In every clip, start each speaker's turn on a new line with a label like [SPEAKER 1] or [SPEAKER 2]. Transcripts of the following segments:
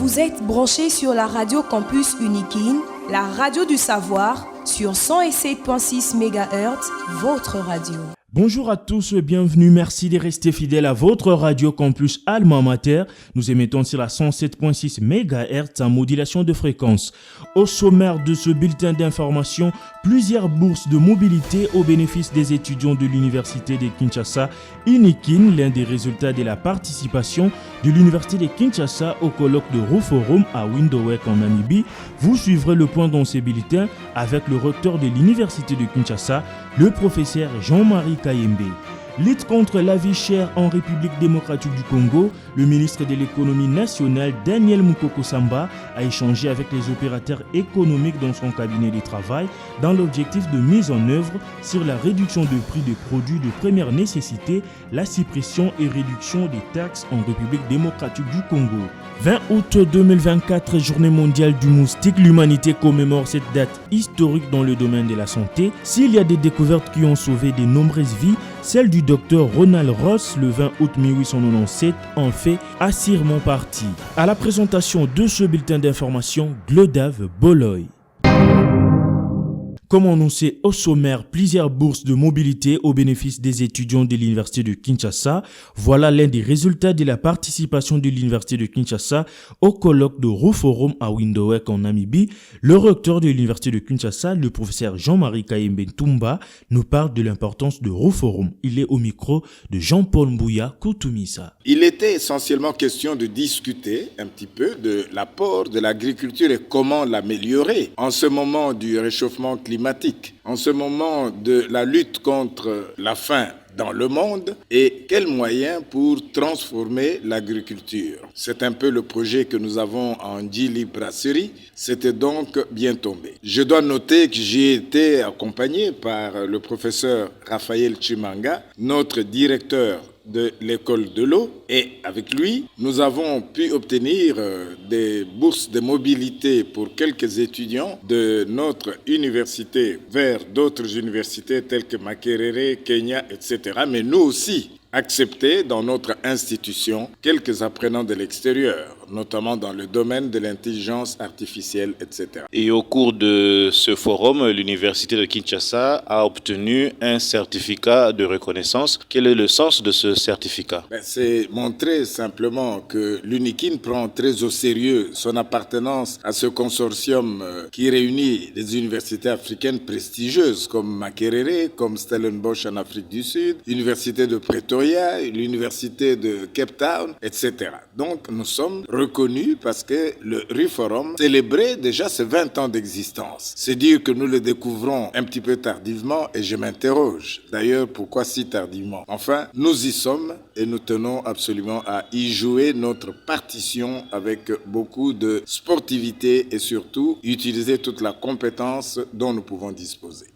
[SPEAKER 1] Vous êtes branchés sur la radio Campus Unikin, la radio du savoir, sur 107.6 MHz, votre radio.
[SPEAKER 2] Bonjour à tous et bienvenue, merci de rester fidèles à votre radio Campus Alma Mater. Nous émettons sur la 107.6 MHz en modulation de fréquence. Au sommaire de ce bulletin d'information, plusieurs bourses de mobilité au bénéfice des étudiants de l'université de Kinshasa, Unikin, l'un des résultats de la participation de l'université de Kinshasa au colloque de Rufforum à Windhoek en Namibie. Vous suivrez le point dans ces bulletins avec le recteur de l'université de Kinshasa, le professeur Jean-Marie Kayembe. Lutte contre la vie chère en République démocratique du Congo, le ministre de l'économie nationale Daniel Mukoko Samba a échangé avec les opérateurs économiques dans son cabinet de travail dans l'objectif de mise en œuvre sur la réduction de prix des produits de première nécessité, la suppression et réduction des taxes en République démocratique du Congo. 20 août 2024, journée mondiale du moustique, l'humanité commémore cette date historique dans le domaine de la santé. S'il y a des découvertes qui ont sauvé de nombreuses vies, celle du docteur Ronald Ross le 20 août 1897 en fait assurément partie. À la présentation de ce bulletin d'information, Glodave Boloy. Comme annoncé au sommaire, plusieurs bourses de mobilité au bénéfice des étudiants de l'université de Kinshasa. Voilà l'un des résultats de la participation de l'université de Kinshasa au colloque de Rufforum à Windhoek en Namibie. Le recteur de l'université de Kinshasa, le professeur Jean-Marie Kayembe Ntumba, nous parle de l'importance de Rufforum. Il est au micro de Jean-Paul Mbouya Koutoumissa.
[SPEAKER 3] Il était essentiellement question de discuter un petit peu de l'apport de l'agriculture et comment l'améliorer en ce moment du réchauffement climatique, en ce moment de la lutte contre la faim dans le monde et quels moyens pour transformer l'agriculture. C'est un peu le projet que nous avons en Djili Brasserie. C'était donc bien tombé. Je dois noter que j'ai été accompagné par le professeur Raphaël Chimanga, notre directeur de l'école de l'eau, et avec lui, nous avons pu obtenir des bourses de mobilité pour quelques étudiants de notre université vers d'autres universités telles que Makerere, Kenya, etc. Mais nous aussi, accepter dans notre institution quelques apprenants de l'extérieur, notamment dans le domaine de l'intelligence artificielle, etc.
[SPEAKER 4] Et au cours de ce forum, l'université de Kinshasa a obtenu un certificat de reconnaissance. Quel est le sens de ce certificat?
[SPEAKER 3] C'est montrer simplement que l'UNIKIN prend très au sérieux son appartenance à ce consortium qui réunit des universités africaines prestigieuses comme Makerere, comme Stellenbosch en Afrique du Sud, l'université de Pretoria, l'université de Cape Town, etc. Donc nous sommes reconnus parce que le Rufforum célébrait déjà ses 20 ans d'existence. C'est dire que nous le découvrons un petit peu tardivement et je m'interroge. D'ailleurs, pourquoi si tardivement? Enfin, nous y sommes et nous tenons absolument à y jouer notre partition avec beaucoup de sportivité et surtout utiliser toute la compétence dont nous pouvons disposer.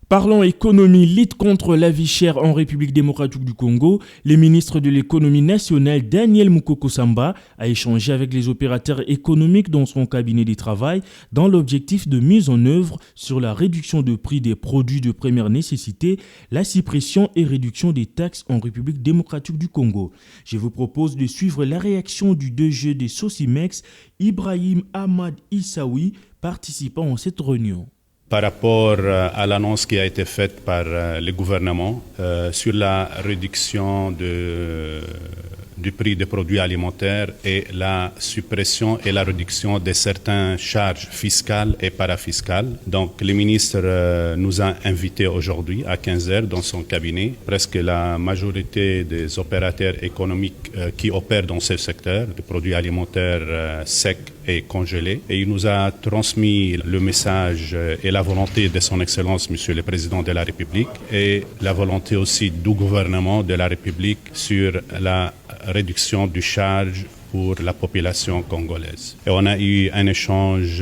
[SPEAKER 2] Parlons économie, lutte contre la vie chère en République démocratique du Congo, le ministre de l'économie nationale Daniel Mukoko Samba a échangé avec les opérateurs économiques dans son cabinet de travail dans l'objectif de mise en œuvre sur la réduction de prix des produits de première nécessité, la suppression et réduction des taxes en République démocratique du Congo. Je vous propose de suivre la réaction du DG des Sosimex, Ibrahim Ahmad Issaoui, participant à cette réunion.
[SPEAKER 5] Par rapport à l'annonce qui a été faite par le gouvernement sur la réduction du prix des produits alimentaires et la suppression et la réduction de certaines charges fiscales et parafiscales. Donc le ministre nous a invités aujourd'hui à 15h dans son cabinet. Presque la majorité des opérateurs économiques qui opèrent dans ce secteur, des produits alimentaires secs et congelés. Et il nous a transmis le message et la volonté de son Excellence, Monsieur le Président de la République, et la volonté aussi du gouvernement de la République sur la réduction du charge pour la population congolaise. Et on a eu un échange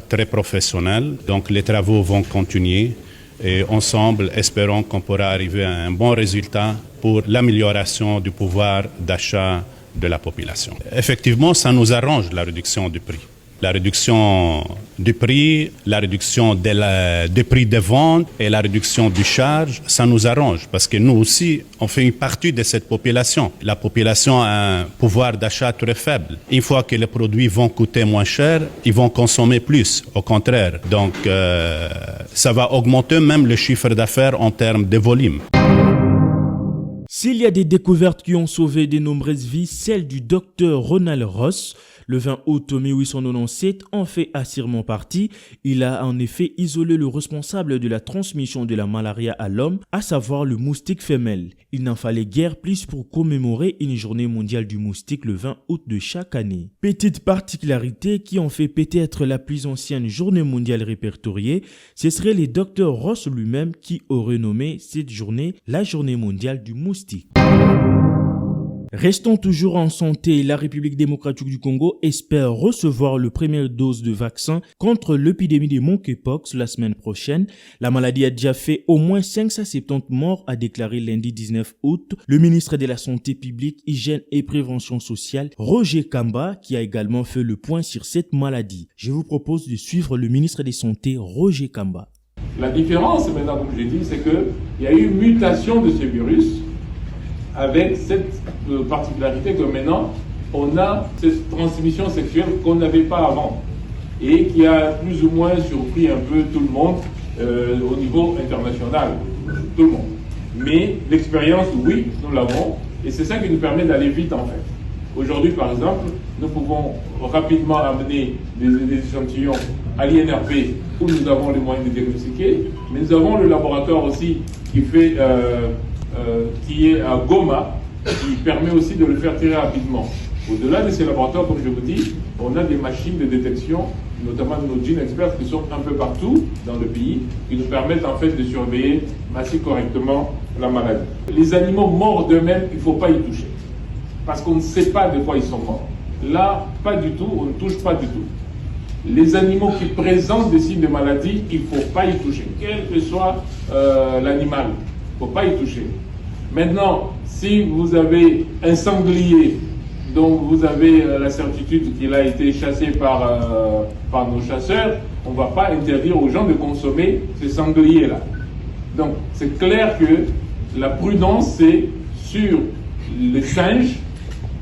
[SPEAKER 5] très professionnel, donc les travaux vont continuer et ensemble, espérons qu'on pourra arriver à un bon résultat pour l'amélioration du pouvoir d'achat de la population. Effectivement, ça nous arrange la réduction du prix. La réduction du prix, la réduction des prix de vente et la réduction du charge, ça nous arrange parce que nous aussi, on fait une partie de cette population. La population a un pouvoir d'achat très faible. Une fois que les produits vont coûter moins cher, ils vont consommer plus, au contraire. Donc, ça va augmenter même le chiffre d'affaires en termes de volume.
[SPEAKER 2] S'il y a des découvertes qui ont sauvé de nombreuses vies, celle du docteur Ronald Ross, le 20 août 1897, en fait assurément partie. Il a en effet isolé le responsable de la transmission de la malaria à l'homme, à savoir le moustique femelle. Il n'en fallait guère plus pour commémorer une journée mondiale du moustique le 20 août de chaque année. Petite particularité qui en fait peut-être la plus ancienne journée mondiale répertoriée, ce serait le docteur Ross lui-même qui aurait nommé cette journée la journée mondiale du moustique. Restons toujours en santé. La République démocratique du Congo espère recevoir la première dose de vaccin contre l'épidémie de monkeypox la semaine prochaine. La maladie a déjà fait au moins 570 morts, a déclaré lundi 19 août le ministre de la Santé publique, Hygiène et Prévention sociale, Roger Kamba, qui a également fait le point sur cette maladie. Je vous propose de suivre le ministre des Santé, Roger Kamba.
[SPEAKER 6] La différence, maintenant, comme j'ai dit, c'est qu'il y a eu une mutation de ce virus, avec cette particularité que maintenant, on a cette transmission sexuelle qu'on n'avait pas avant et qui a plus ou moins surpris un peu tout le monde au niveau international, tout le monde. Mais l'expérience, oui, nous l'avons et c'est ça qui nous permet d'aller vite en fait. Aujourd'hui, par exemple, nous pouvons rapidement amener des échantillons à l'INRP où nous avons les moyens de diagnostiquer, mais nous avons le laboratoire aussi qui fait... qui est à Goma, qui permet aussi de le faire très rapidement. Au-delà de ces laboratoires, comme je vous dis, on a des machines de détection, notamment nos gene experts qui sont un peu partout dans le pays, qui nous permettent en fait de surveiller assez correctement la maladie. Les animaux morts d'eux-mêmes, il ne faut pas y toucher, parce qu'on ne sait pas de quoi ils sont morts. Là, pas du tout, on ne touche pas du tout. Les animaux qui présentent des signes de maladie, il ne faut pas y toucher, quel que soit l'animal. Il ne faut pas y toucher. Maintenant, si vous avez un sanglier dont vous avez la certitude qu'il a été chassé par nos chasseurs, on ne va pas interdire aux gens de consommer ces sangliers-là. Donc, c'est clair que la prudence, c'est sur les singes,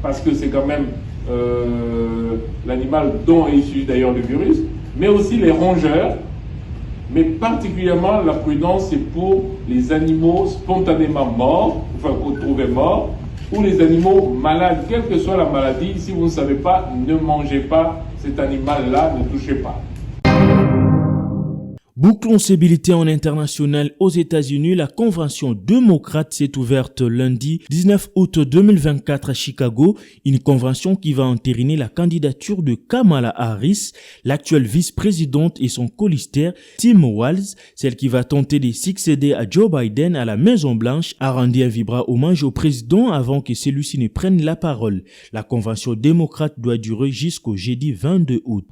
[SPEAKER 6] parce que c'est quand même l'animal dont est issu d'ailleurs le virus, mais aussi les rongeurs. Mais particulièrement, la prudence, c'est pour les animaux spontanément morts, enfin qu'on trouvait morts, ou les animaux malades, quelle que soit la maladie. Si vous ne savez pas, ne mangez pas cet animal-là, ne touchez pas.
[SPEAKER 2] Bouclons ces bulletins en international aux États-Unis. La convention démocrate s'est ouverte lundi 19 août 2024 à Chicago. Une convention qui va entériner la candidature de Kamala Harris, l'actuelle vice-présidente, et son colistaire Tim Walz, celle qui va tenter de succéder à Joe Biden à la Maison-Blanche, a rendu un vibrant hommage au président avant que celui-ci ne prenne la parole. La convention démocrate doit durer jusqu'au jeudi 22 août.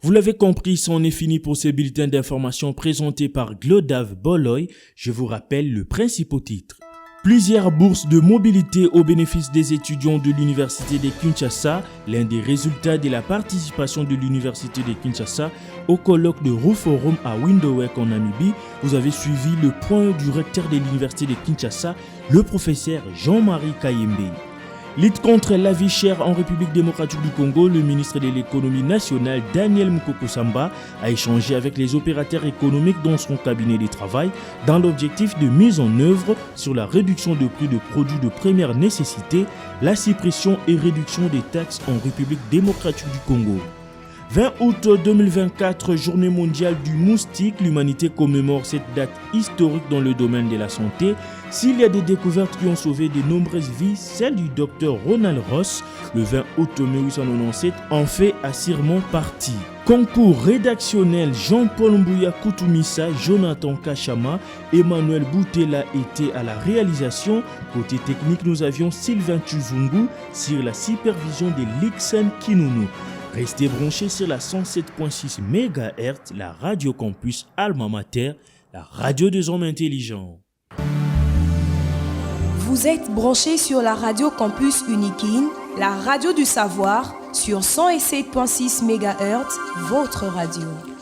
[SPEAKER 2] Vous l'avez compris, c'en est fini pour ces bulletins d'information présentés par Glodave Boloy. Je vous rappelle le principal titre. Plusieurs bourses de mobilité au bénéfice des étudiants de l'Université de Kinshasa, l'un des résultats de la participation de l'Université de Kinshasa au colloque de Rue-Forum à Windhoek en Namibie. Vous avez suivi le point du recteur de l'Université de Kinshasa, le professeur Jean-Marie Kayembe. Lutte contre la vie chère en République démocratique du Congo, le ministre de l'économie nationale Daniel Mukoko Samba a échangé avec les opérateurs économiques dans son cabinet de travail dans l'objectif de mise en œuvre sur la réduction de prix de produits de première nécessité, la suppression et réduction des taxes en République démocratique du Congo. 20 août 2024, journée mondiale du moustique. L'humanité commémore cette date historique dans le domaine de la santé. S'il y a des découvertes qui ont sauvé de nombreuses vies, celle du docteur Ronald Ross, le 20 août 1897, en fait assurément partie. Concours rédactionnel, Jean-Paul Mbouya Koutoumissa, Jonathan Kachama, Emmanuel Boutela étaient à la réalisation. Côté technique, nous avions Sylvain Tuzungu sur la supervision de Lixen Kinounou. Restez branchés sur la 107.6 MHz, la Radio Campus Alma Mater, la radio des hommes intelligents.
[SPEAKER 1] Vous êtes branchés sur la Radio Campus Unikin, la radio du savoir, sur 107.6 MHz, votre radio.